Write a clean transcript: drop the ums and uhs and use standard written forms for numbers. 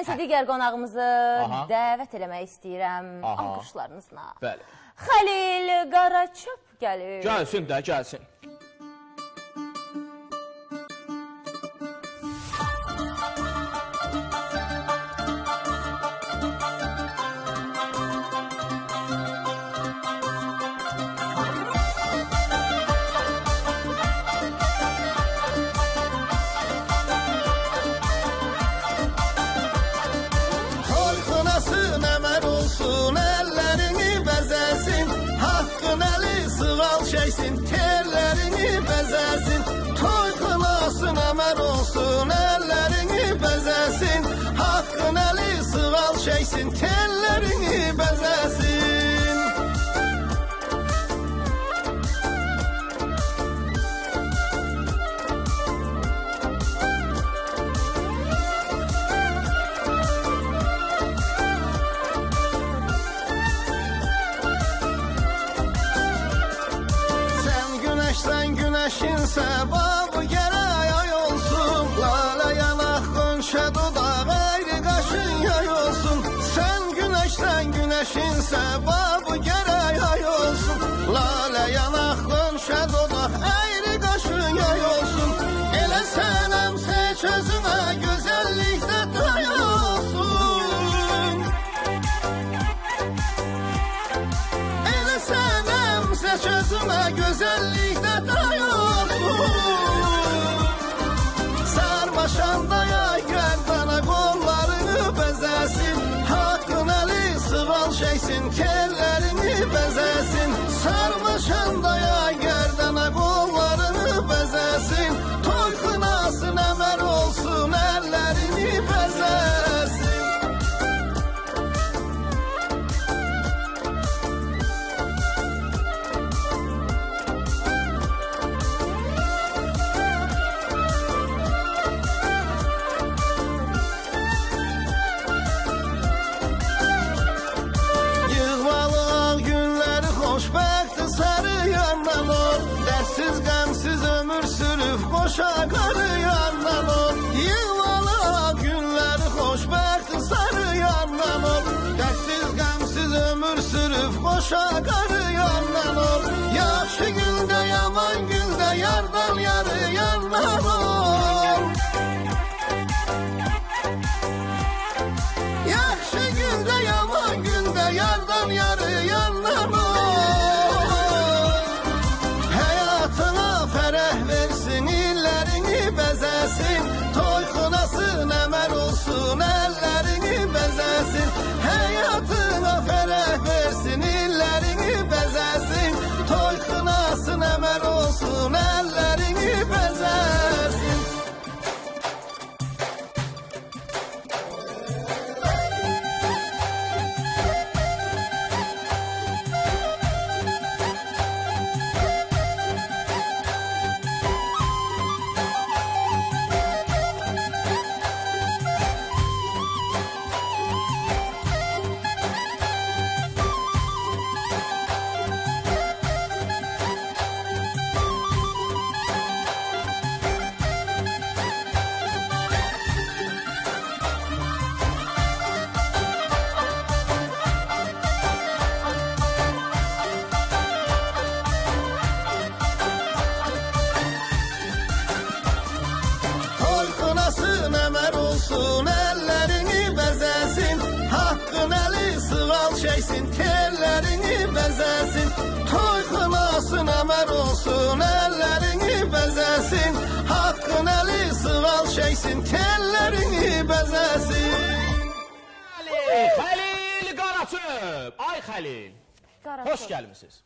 Mən isə digər qonağımızı dəvət eləmək istəyirəm alqışlarınızla. Bəli. Xəlil Qaraçöp gəlir. Gəlsin də, gəlsin. Çeksin, terlerini bezesin, toy kınasın əmər olsun, ellerini bezesin, hakkın eli sığal çeksin, terlerini bezesin. Sen güneşin sebabı gerek ay olsun, lale yanak konşa dudak ayrı kaşın yay olsun. Sen güneşin sebabı gerek ay olsun, lale yanak konşa dudak ayrı kaşın yay olsun. Ele senem seç özüne güzellikte day olsun. Ele senem seç özüne güzellikte day olsun. Sarmaşanda yay gerdana kollarını bezesin, hakkın eli sıval çeksin, kellerini bezesin. Sarmaşanda yay gerdana kollarını bezesin, toy kınasın əmər olsun, ellerini bezesin. Dersiz gamsiz ömür sürüp koşa karı yandan ol. Yığmalı günleri hoşbəxt sarı yandan ol. Dersiz gamsiz ömür sürüp koşa karı yandan ol. Yaxşı günde yaman günde yardan yarı yandan ol. Yaxşı günde yaman günde yardan yarı yandan ol. Bezesin, toy kınasın əmər olsun, ellerini bezesin. Hayatına ferah versin, illerini bezesin. Toy kınasın əmər olsun, ellerini bezesin. Əmər olsun, ellerini bezesin, hakkın eli sığal çeksin, terlerini bezesin. Toy kınasın əmər olsun, ellerini bezesin, hakkın eli sığal çeksin, terlerini bezesin. Xəlil Qaraçöp, ay Xəlil, hoş gəlmişsiniz.